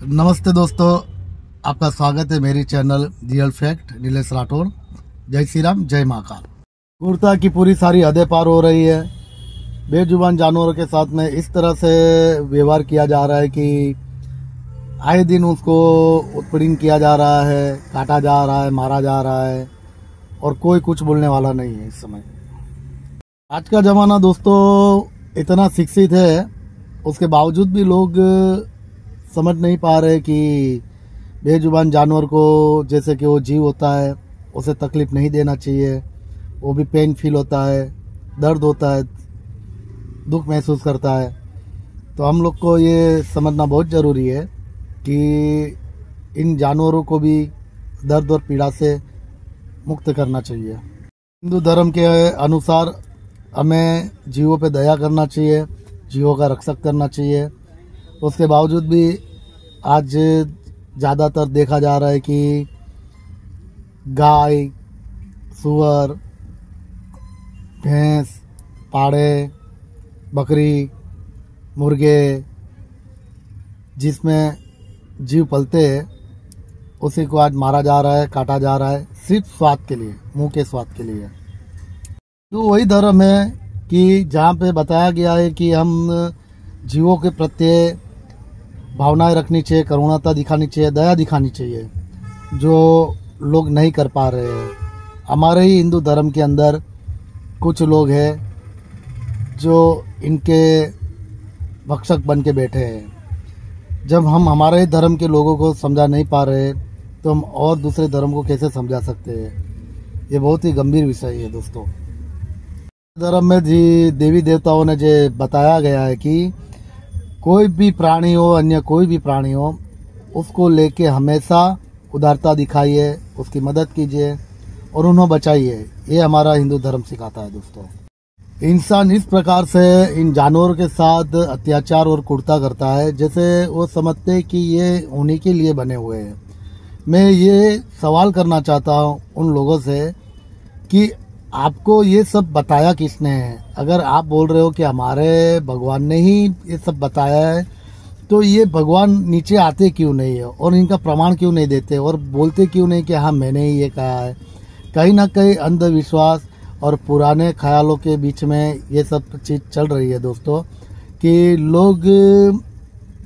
नमस्ते दोस्तों, आपका स्वागत है मेरी channel real fact Nilesh Rathore. जय श्री राम, जय महाकाल। क्रूरता की पूरी सारी हदें पार हो रही है। बेजुबान जानवरों के साथ में इस तरह से व्यवहार किया जा रहा है कि आए दिन उसको उत्पीड़न किया जा रहा है, काटा जा रहा है, मारा जा रहा है और कोई कुछ बोलने वाला नहीं है। इस समय आज का ज़माना दोस्तों इतना शिक्षित है, उसके बावजूद भी लोग समझ नहीं पा रहे कि बेजुबान जानवर को, जैसे कि वो जीव होता है, उसे तकलीफ़ नहीं देना चाहिए। वो भी पेन फील होता है, दर्द होता है, दुख महसूस करता है। तो हम लोग को ये समझना बहुत ज़रूरी है कि इन जानवरों को भी दर्द और पीड़ा से मुक्त करना चाहिए। हिंदू धर्म के अनुसार हमें जीवों पे दया करना चाहिए, जीवों का रक्षक करना चाहिए। उसके बावजूद भी आज ज़्यादातर देखा जा रहा है कि गाय, सुअर, भैंस, पाड़े, बकरी, मुर्गे, जिसमें जीव पलते हैं, उसी को आज मारा जा रहा है, काटा जा रहा है, सिर्फ स्वाद के लिए, मुंह के स्वाद के लिए। तो वही धर्म है कि जहाँ पे बताया गया है कि हम जीवों के प्रति भावनाएं रखनी चाहिए, करुणता दिखानी चाहिए, दया दिखानी चाहिए, जो लोग नहीं कर पा रहे हैं। हमारे ही हिंदू धर्म के अंदर कुछ लोग हैं जो इनके भक्षक बन के बैठे हैं। जब हम हमारे ही धर्म के लोगों को समझा नहीं पा रहे तो हम और दूसरे धर्म को कैसे समझा सकते हैं। ये बहुत ही गंभीर विषय है दोस्तों। धर्म में देवी देवताओं ने जो बताया गया है कि कोई भी प्राणी हो, अन्य कोई भी प्राणी हो, उसको लेके हमेशा उदारता दिखाइए, उसकी मदद कीजिए और उन्हें बचाइए। ये हमारा हिंदू धर्म सिखाता है दोस्तों। इंसान इस प्रकार से इन जानवरों के साथ अत्याचार और क्रूरता करता है जैसे वो समझते कि ये उन्हीं के लिए बने हुए हैं। मैं ये सवाल करना चाहता हूँ उन लोगों से कि आपको ये सब बताया किसने है? अगर आप बोल रहे हो कि हमारे भगवान ने ही ये सब बताया है, तो ये भगवान नीचे आते क्यों नहीं है और इनका प्रमाण क्यों नहीं देते और बोलते क्यों नहीं कि हाँ मैंने ही ये कहा है? कहीं ना कहीं अंधविश्वास और पुराने ख्यालों के बीच में ये सब चीज़ चल रही है दोस्तों, कि लोग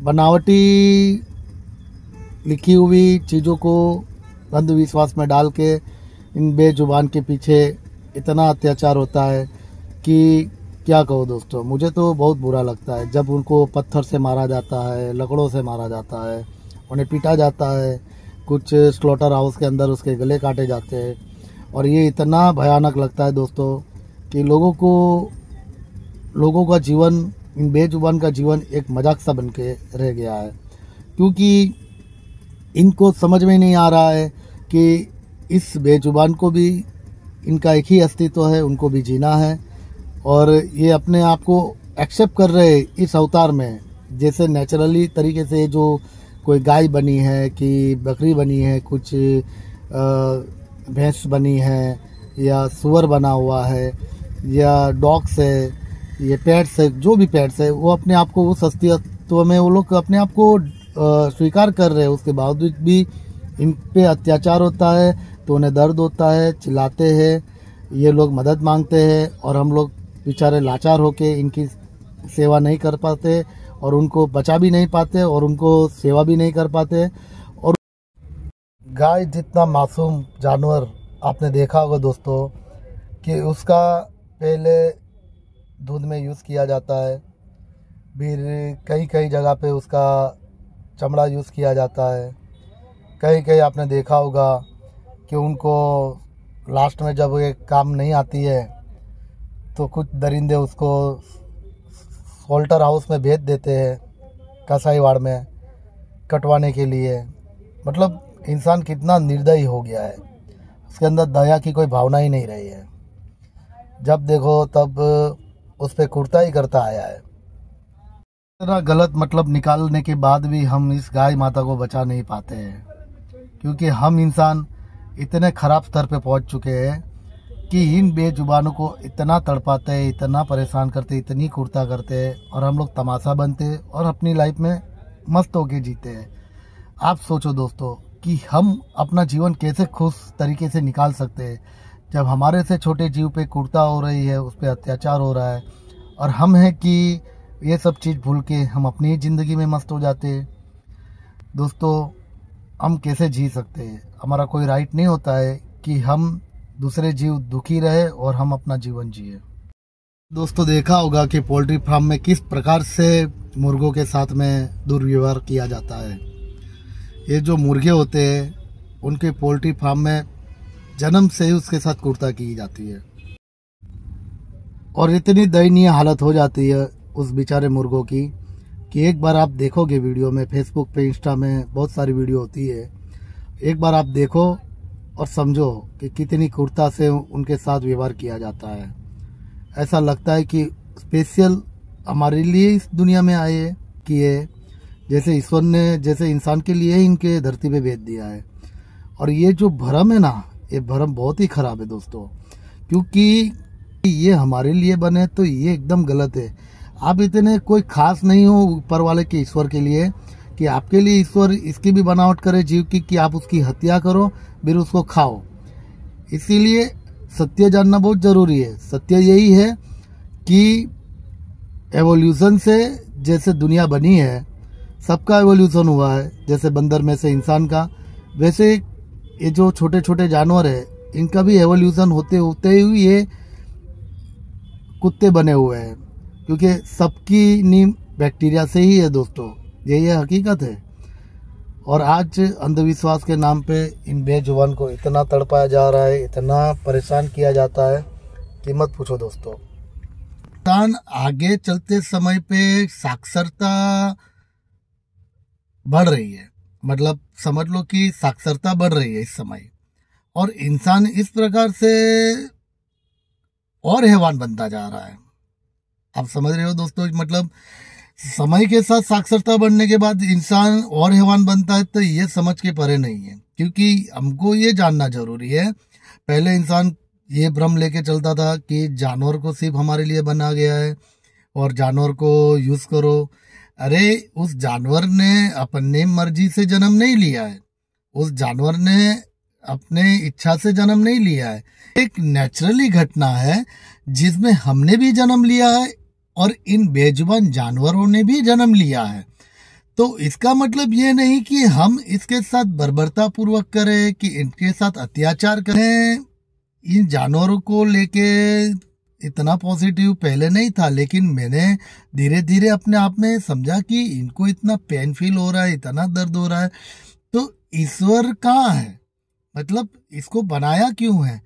बनावटी लिखी हुई चीज़ों को अंधविश्वास में डाल के इन बेजुबान के पीछे इतना अत्याचार होता है कि क्या कहो दोस्तों। मुझे तो बहुत बुरा लगता है जब उनको पत्थर से मारा जाता है, लकड़ों से मारा जाता है, उन्हें पीटा जाता है, कुछ स्लॉटर हाउस के अंदर उसके गले काटे जाते हैं। और ये इतना भयानक लगता है दोस्तों कि लोगों का जीवन, इन बेजुबान का जीवन एक मजाक सा बन के रह गया है, क्योंकि इनको समझ में नहीं आ रहा है कि इस बेजुबान को भी इनका एक ही अस्तित्व है, उनको भी जीना है। और ये अपने आप को एक्सेप्ट कर रहे इस अवतार में, जैसे नेचुरली तरीके से जो कोई गाय बनी है कि बकरी बनी है, कुछ भैंस बनी है या सुअर बना हुआ है या डॉग्स है, ये पेट्स है, जो भी पेट्स है, वो अपने आप को उस अस्तित्व में वो लोग अपने आप को स्वीकार कर रहे हैं। उसके बावजूद भी इन पे अत्याचार होता है तो उन्हें दर्द होता है, चिल्लाते हैं, ये लोग मदद मांगते हैं और हम लोग बेचारे लाचार होके इनकी सेवा नहीं कर पाते और उनको बचा भी नहीं पाते और उनको सेवा भी नहीं कर पाते। और गाय जितना मासूम जानवर आपने देखा होगा दोस्तों कि उसका पहले दूध में यूज़ किया जाता है, फिर कई कई जगह पे उसका चमड़ा यूज़ किया जाता है। कहीं कहीं आपने देखा होगा कि उनको लास्ट में जब ये काम नहीं आती है तो कुछ दरिंदे उसको सोल्टर हाउस में भेज देते हैं, कसाईवाड़ में कटवाने के लिए। मतलब इंसान कितना निर्दयी हो गया है, उसके अंदर दया की कोई भावना ही नहीं रही है। जब देखो तब उस पर क्रूरता ही करता आया है। इतना गलत मतलब निकालने के बाद भी हम इस गाय माता को बचा नहीं पाते हैं, क्योंकि हम इंसान इतने खराब स्तर पे पहुंच चुके हैं कि इन बेजुबानों को इतना तड़पाते हैं, इतना परेशान करते, इतनी क्रूरता करते हैं और हम लोग तमाशा बनते और अपनी लाइफ में मस्त होके जीते हैं। आप सोचो दोस्तों कि हम अपना जीवन कैसे खुश तरीके से निकाल सकते हैं जब हमारे से छोटे जीव पे क्रूरता हो रही है, उस पर अत्याचार हो रहा है, और हम हैं कि ये सब चीज़ भूल के हम अपनी ही ज़िंदगी में मस्त हो जाते हैं। दोस्तों, हम कैसे जी सकते हैं? हमारा कोई राइट नहीं होता है कि हम दूसरे जीव दुखी रहे और हम अपना जीवन जिए। दोस्तों, देखा होगा कि पोल्ट्री फार्म में किस प्रकार से मुर्गों के साथ में दुर्व्यवहार किया जाता है। ये जो मुर्गे होते हैं उनके पोल्ट्री फार्म में जन्म से ही उसके साथ क्रूरता की जाती है और इतनी दयनीय हालत हो जाती है उस बेचारे मुर्गों की कि एक बार आप देखोगे वीडियो में, फेसबुक पे, इंस्टा में बहुत सारी वीडियो होती है। एक बार आप देखो और समझो कि कितनी क्रूरता से उनके साथ व्यवहार किया जाता है। ऐसा लगता है कि स्पेशल हमारे लिए इस दुनिया में आए कि ये जैसे ईश्वर ने जैसे इंसान के लिए इनके धरती पे भेज दिया है। और ये जो भ्रम है ना, ये भ्रम बहुत ही खराब है दोस्तों, क्योंकि ये हमारे लिए बने तो ये एकदम गलत है। आप इतने कोई खास नहीं हो ऊपर वाले के ईश्वर के लिए कि आपके लिए ईश्वर इसकी भी बनावट करे जीव की कि आप उसकी हत्या करो फिर उसको खाओ। इसीलिए सत्य जानना बहुत जरूरी है। सत्य यही है कि एवोल्यूशन से जैसे दुनिया बनी है, सबका एवोल्यूशन हुआ है। जैसे बंदर में से इंसान का, वैसे ये जो छोटे छोटे जानवर है इनका भी एवोल्यूशन होते होते ही ये कुत्ते बने हुए हैं, क्योंकि सबकी नींव बैक्टीरिया से ही है दोस्तों। यही हकीकत है। और आज अंधविश्वास के नाम पे इन बेजुबान को इतना तड़पाया जा रहा है, इतना परेशान किया जाता है कि मत पूछो दोस्तों। आगे चलते समय पे साक्षरता बढ़ रही है, मतलब समझ लो कि साक्षरता बढ़ रही है इस समय, और इंसान इस प्रकार से और हैवान बनता जा रहा है। आप समझ रहे हो दोस्तों, मतलब समय के साथ साक्षरता बढ़ने के बाद इंसान और हैवान बनता है, तो ये समझ के परे नहीं है। क्योंकि हमको ये जानना जरूरी है। पहले इंसान ये भ्रम लेके चलता था कि जानवर को सिर्फ हमारे लिए बना गया है और जानवर को यूज करो। अरे उस जानवर ने अपने मर्जी से जन्म नहीं लिया है, उस जानवर ने अपने इच्छा से जन्म नहीं लिया है। एक नेचुरली घटना है जिसमें हमने भी जन्म लिया है और इन बेजुबान जानवरों ने भी जन्म लिया है। तो इसका मतलब ये नहीं कि हम इसके साथ बर्बरता पूर्वक करें, कि इनके साथ अत्याचार करें। इन जानवरों को लेके इतना पॉजिटिव पहले नहीं था, लेकिन मैंने धीरे धीरे अपने आप में समझा कि इनको इतना पेन फील हो रहा है, इतना दर्द हो रहा है, तो ईश्वर कहाँ है, मतलब इसको बनाया क्यों है।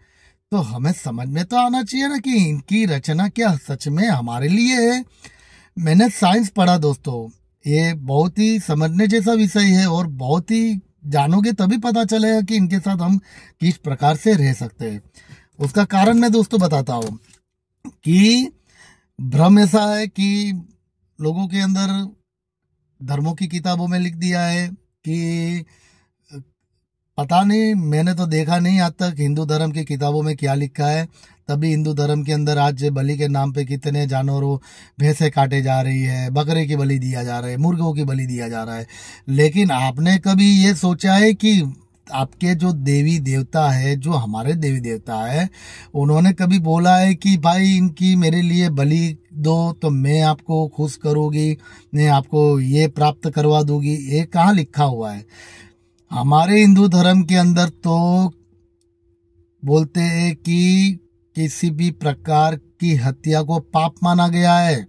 तो हमें समझ में तो आना चाहिए ना कि इनकी रचना क्या सच में हमारे लिए है। मैंने साइंस पढ़ा दोस्तों, ये बहुत ही समझने जैसा विषय है और बहुत ही जानोगे तभी पता चलेगा कि इनके साथ हम किस प्रकार से रह सकते हैं। उसका कारण मैं दोस्तों बताता हूँ कि भ्रम ऐसा है कि लोगों के अंदर धर्मों की किताबों में लिख दिया है कि पता नहीं, मैंने तो देखा नहीं आज तक हिंदू धर्म की किताबों में क्या लिखा है। तभी हिंदू धर्म के अंदर आज बलि के नाम पे कितने जानवरों, भैंसे काटे जा रही है, बकरे की बलि दिया जा रहा है, मुर्गों की बलि दिया जा रहा है। लेकिन आपने कभी ये सोचा है कि आपके जो देवी देवता है, जो हमारे देवी देवता है, उन्होंने कभी बोला है कि भाई इनकी मेरे लिए बलि दो तो मैं आपको खुश करूँगी, मैं आपको ये प्राप्त करवा दूंगी? ये कहाँ लिखा हुआ है? हमारे हिंदू धर्म के अंदर तो बोलते हैं कि किसी भी प्रकार की हत्या को पाप माना गया है,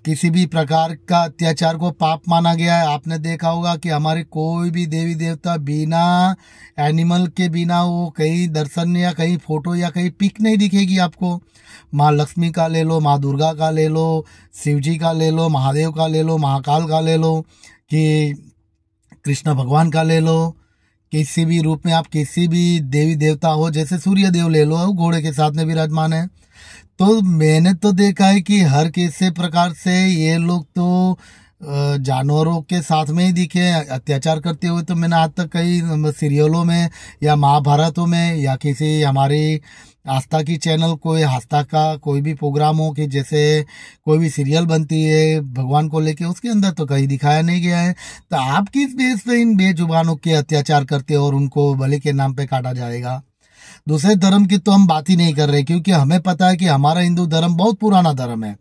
किसी भी प्रकार का अत्याचार को पाप माना गया है। आपने देखा होगा कि हमारे कोई भी देवी देवता बिना एनिमल के, बिना वो कहीं दर्शन या कहीं फोटो या कहीं पिक नहीं दिखेगी आपको। माँ लक्ष्मी का ले लो, माँ दुर्गा का ले लो, शिव जी का ले लो, महादेव का ले लो, महाकाल का ले लो, कि कृष्ण भगवान का ले लो, किसी भी रूप में आप किसी भी देवी देवता हो, जैसे सूर्य देव ले लो, घोड़े के साथ में विराजमान है। तो मैंने तो देखा है कि हर किसी प्रकार से ये लोग तो जानवरों के साथ में ही दिखे अत्याचार करते हुए तो मैंने आज तक कई सीरियलों में या महाभारतों में या किसी हमारी आस्था की चैनल कोई आस्था का कोई भी प्रोग्राम हो कि जैसे कोई भी सीरियल बनती है भगवान को लेके उसके अंदर तो कहीं दिखाया नहीं गया है। तो आप किस बेस पे इन बेजुबानों के अत्याचार करते हो और उनको बलि के नाम पे काटा जाएगा। दूसरे धर्म की तो हम बात ही नहीं कर रहे क्योंकि हमें पता है कि हमारा हिंदू धर्म बहुत पुराना धर्म है।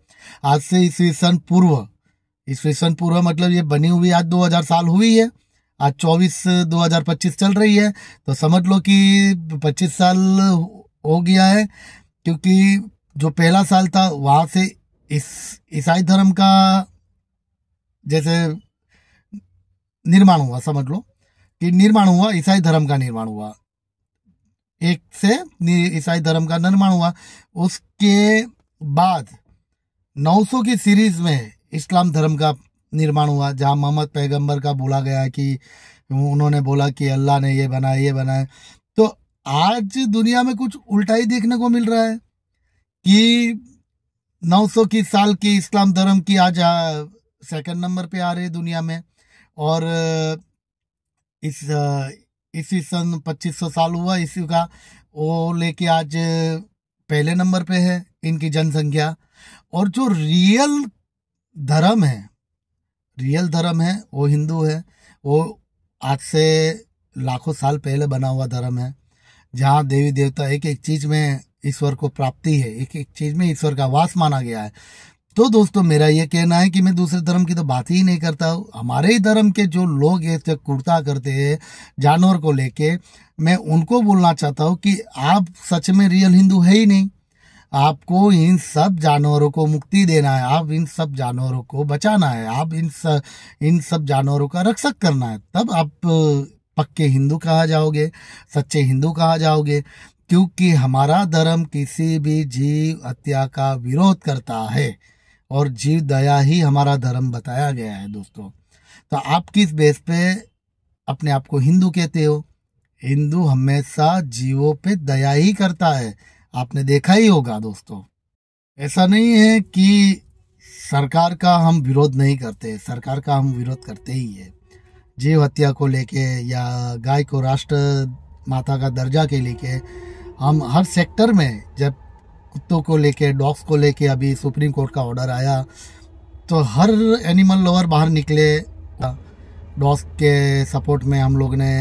आज से ईस्वी सन पूर्व मतलब ये बनी हुई आज 2000 साल हुई है। आज 2025 चल रही है तो समझ लो कि 25 साल हो गया है क्योंकि जो पहला साल था वहां से ईसाई धर्म का जैसे निर्माण हुआ, समझ लो कि निर्माण हुआ, ईसाई धर्म का निर्माण हुआ, एक से ईसाई धर्म का निर्माण हुआ। उसके बाद 900 की सीरीज में इस्लाम धर्म का निर्माण हुआ जहां मोहम्मद पैगंबर का बोला गया कि उन्होंने बोला कि अल्लाह ने ये बनाया। तो आज दुनिया में कुछ उल्टा ही देखने को मिल रहा है कि 900 की साल की इस्लाम धर्म की आज सेकंड नंबर पे आ रही है दुनिया में और इसी सन 2500 साल हुआ इसी का वो लेके आज पहले नंबर पे है इनकी जनसंख्या। और जो रियल धर्म है वो हिंदू है। वो आज से लाखों साल पहले बना हुआ धर्म है जहाँ देवी देवता एक एक चीज में ईश्वर को प्राप्ति है, एक एक चीज में ईश्वर का वास माना गया है। तो दोस्तों मेरा ये कहना है कि मैं दूसरे धर्म की तो बात ही नहीं करता हूँ। हमारे ही धर्म के जो लोग ये कुर्ता करते हैं जानवर को लेके, मैं उनको बोलना चाहता हूँ कि आप सच में रियल हिंदू है ही नहीं। आपको इन सब जानवरों को मुक्ति देना है, आप इन सब जानवरों को बचाना है, आप इन सब जानवरों का रक्षक करना है, तब आप पक्के हिंदू कहा जाओगे, सच्चे हिंदू कहा जाओगे। क्योंकि हमारा धर्म किसी भी जीव हत्या का विरोध करता है और जीव दया ही हमारा धर्म बताया गया है दोस्तों। तो आप किस बेस पे अपने आप को हिंदू कहते हो? हिंदू हमेशा जीवों पे दया ही करता है, आपने देखा ही होगा दोस्तों। ऐसा नहीं है कि सरकार का हम विरोध नहीं करते, सरकार का हम विरोध करते ही है। जीव हत्या को लेके या गाय को राष्ट्र माता का दर्जा के लेके हम हर सेक्टर में, जब कुत्तों को लेके डॉग्स को लेके अभी सुप्रीम कोर्ट का ऑर्डर आया तो हर एनिमल लवर बाहर निकले। डॉग्स के सपोर्ट में हम लोग ने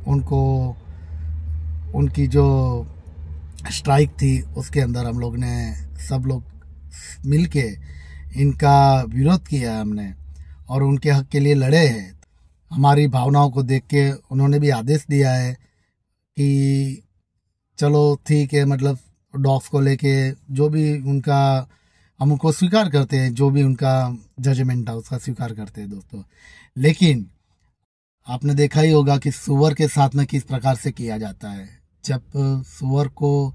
उनको उनकी जो स्ट्राइक थी उसके अंदर हम लोग ने सब लोग मिलके इनका विरोध किया हमने और उनके हक के लिए लड़े हैं। हमारी भावनाओं को देख के उन्होंने भी आदेश दिया है कि चलो ठीक है, मतलब डॉग्स को लेके जो भी उनका हम उनको स्वीकार करते हैं, जो भी उनका जजमेंट था उसका स्वीकार करते हैं दोस्तों। लेकिन आपने देखा ही होगा कि सुअर के साथ में किस प्रकार से किया जाता है। जब सुअर को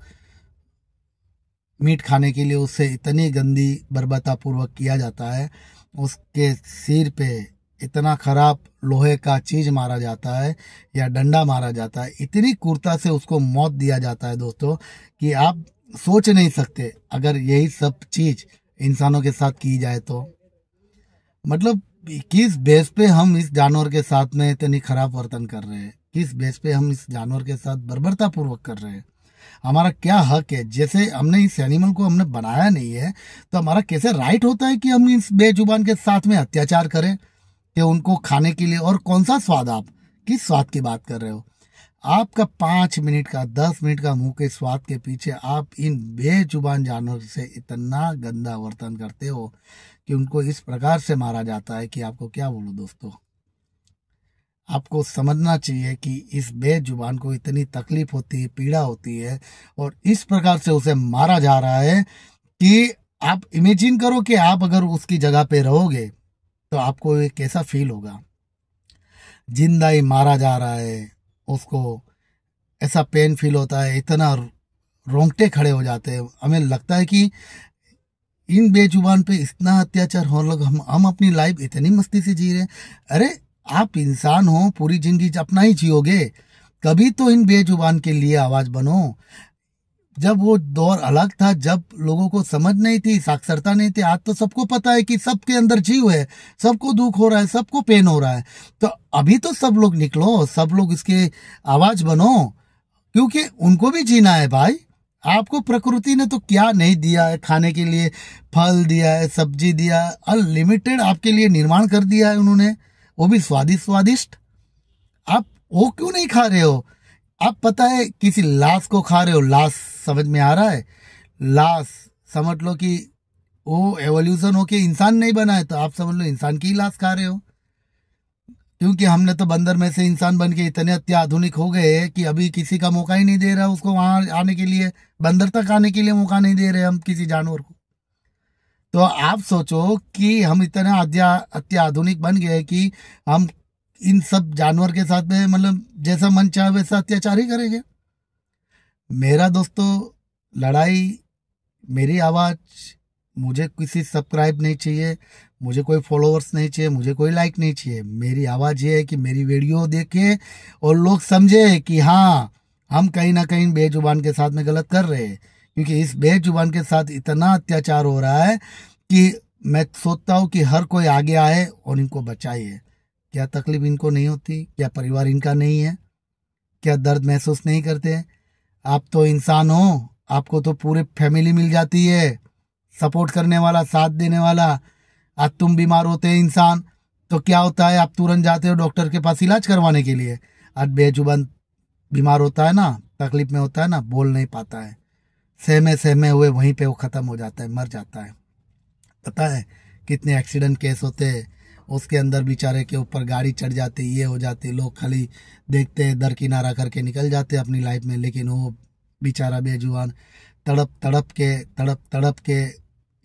मीट खाने के लिए उससे इतनी गंदी बर्बरतापूर्वक किया जाता है, उसके सिर पे इतना खराब लोहे का चीज मारा जाता है या डंडा मारा जाता है, इतनी क्रूरता से उसको मौत दिया जाता है दोस्तों कि आप सोच नहीं सकते अगर यही सब चीज इंसानों के साथ की जाए तो। मतलब किस बेस पे हम इस जानवर के साथ में इतनी खराब वर्तन कर रहे हैं, किस बेस पे हम इस जानवर के साथ बर्बरतापूर्वक कर रहे हैं। हमारा क्या हक है? जैसे हमने इस एनिमल को हमने बनाया नहीं है तो हमारा कैसे राइट होता है कि हम इस बेजुबान के साथ में अत्याचार करें कि उनको खाने के लिए? और कौन सा स्वाद, आप किस स्वाद की बात कर रहे हो? आपका 5 मिनट का 10 मिनट का मुंह के स्वाद के पीछे आप इन बेजुबान जानवर से इतना गंदा वर्तन करते हो कि उनको इस प्रकार से मारा जाता है कि आपको क्या बोलूं दोस्तों। आपको समझना चाहिए कि इस बेजुबान को इतनी तकलीफ होती है, पीड़ा होती है और इस प्रकार से उसे मारा जा रहा है कि आप इमेजिन करो कि आप अगर उसकी जगह पे रहोगे तो आपको ये कैसा फील होगा। जिंदा ही मारा जा रहा है, उसको ऐसा पेन फील होता है, इतना रोंगटे खड़े हो जाते हैं। हमें लगता है कि इन बेजुबान पे इतना अत्याचार हो लग, हम अपनी लाइफ इतनी मस्ती से जी रहे हैं। अरे आप इंसान हो, पूरी जिंदगी अपना ही जियोगे, कभी तो इन बेजुबान के लिए आवाज बनो। जब वो दौर अलग था, जब लोगों को समझ नहीं थी, साक्षरता नहीं थी। आज तो सबको पता है कि सबके अंदर जीव है, सबको दुख हो रहा है, सबको पेन हो रहा है। तो अभी तो सब लोग निकलो, सब लोग इसके आवाज बनो, क्योंकि उनको भी जीना है भाई। आपको प्रकृति ने तो क्या नहीं दिया है खाने के लिए, फल दिया है, सब्जी दिया है, अनलिमिटेड आपके लिए निर्माण कर दिया है उन्होंने, वो भी स्वादिष्ट स्वादिष्ट। आप वो क्यों नहीं खा रहे हो? आप पता है किसी लाश को खा रहे हो। लाश समझ में आ रहा है? लाश समझ लो कि वो एवोल्यूशन होके इंसान नहीं बना है, तो आप समझ लो इंसान की ही लाश खा रहे हो। क्योंकि हमने तो बंदर में से इंसान बन के इतने अत्याधुनिक हो गए कि अभी किसी का मौका ही नहीं दे रहा उसको वहां आने के लिए, बंदर तक आने के लिए मौका नहीं दे रहे हम किसी जानवर को। तो आप सोचो कि हम इतना अत्याधुनिक बन गए कि हम इन सब जानवर के साथ में मतलब जैसा मन चाहे वैसा अत्याचार ही करेंगे। मेरा दोस्तों, लड़ाई, मेरी आवाज, मुझे किसी सब्सक्राइब नहीं चाहिए, मुझे कोई फॉलोअर्स नहीं चाहिए, मुझे कोई लाइक नहीं चाहिए। मेरी आवाज ये है कि मेरी वीडियो देखें और लोग समझे कि हाँ, हम कहीं ना कहीं बेजुबान के साथ में गलत कर रहे हैं। क्योंकि इस बेजुबान के साथ इतना अत्याचार हो रहा है कि मैं सोचता हूँ कि हर कोई आगे आए और इनको बचाइए। क्या तकलीफ इनको नहीं होती? क्या परिवार इनका नहीं है? क्या दर्द महसूस नहीं करते? आप तो इंसान हो, आपको तो पूरी फैमिली मिल जाती है, सपोर्ट करने वाला, साथ देने वाला। आज तुम बीमार होते हैं इंसान, तो क्या होता है, आप तुरंत जाते हो डॉक्टर के पास इलाज करवाने के लिए। आज बेजुबान बीमार होता है ना, तकलीफ में होता है ना, बोल नहीं पाता है, सहमे हुए वहीं पे वो खत्म हो जाता है, मर जाता है। पता है कितने एक्सीडेंट केस होते हैं, उसके अंदर बेचारे के ऊपर गाड़ी चढ़ जाती, ये हो जाती, लोग खाली देखते हैं, दरकिनारा करके निकल जाते अपनी लाइफ में। लेकिन वो बेचारा बेजुबान तड़प तड़प के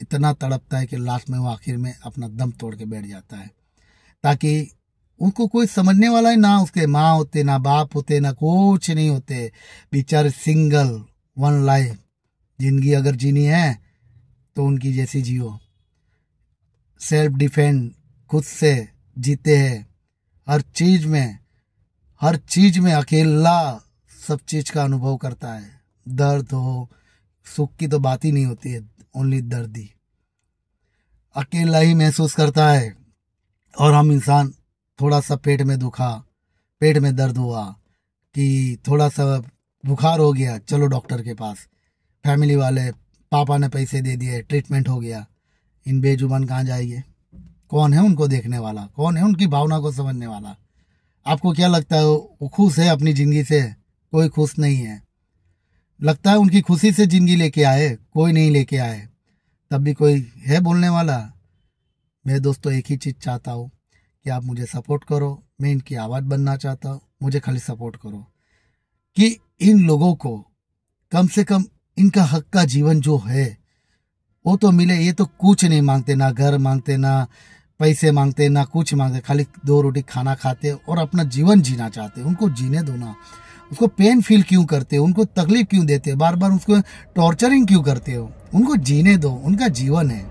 इतना तड़पता है कि लास्ट में वो आखिर में अपना दम तोड़ के बैठ जाता है, ताकि उनको कोई समझने वाला ही ना, उसके माँ होते ना बाप होते ना कुछ नहीं होते। बेचारे सिंगल वन लाइफ जिंदगी अगर जीनी है तो उनकी जैसी जियो। सेल्फ डिफेंड खुद से जीते हैं, हर चीज में अकेला सब चीज का अनुभव करता है। दर्द हो, सुख की तो बात ही नहीं होती है, ओनली दर्द ही, अकेला ही महसूस करता है। और हम इंसान थोड़ा सा पेट में दुखा, पेट में दर्द हुआ कि थोड़ा सा बुखार हो गया, चलो डॉक्टर के पास, फैमिली वाले पापा ने पैसे दे दिए, ट्रीटमेंट हो गया। इन बेजुबान कहाँ जाएंगे? कौन है उनको देखने वाला? कौन है उनकी भावना को समझने वाला? आपको क्या लगता है वो खुश है अपनी जिंदगी से? कोई खुश नहीं है। लगता है उनकी खुशी से जिंदगी लेके आए, कोई नहीं लेके आए। तब भी कोई है बोलने वाला? मैं दोस्तों एक ही चीज़ चाहता हूँ कि आप मुझे सपोर्ट करो, मैं इनकी आवाज़ बनना चाहता हूँ। मुझे खाली सपोर्ट करो कि इन लोगों को कम से कम इनका हक का जीवन जो है वो तो मिले। ये तो कुछ नहीं मांगते, ना घर मांगते, ना पैसे मांगते, ना कुछ मांगते, खाली 2 रोटी खाना खाते और अपना जीवन जीना चाहते। उनको जीने दो ना। उसको पेन फील क्यों करते हो? उनको तकलीफ क्यों देते हो? बार बार उसको टॉर्चरिंग क्यों करते हो? उनको जीने दो, उनका जीवन है।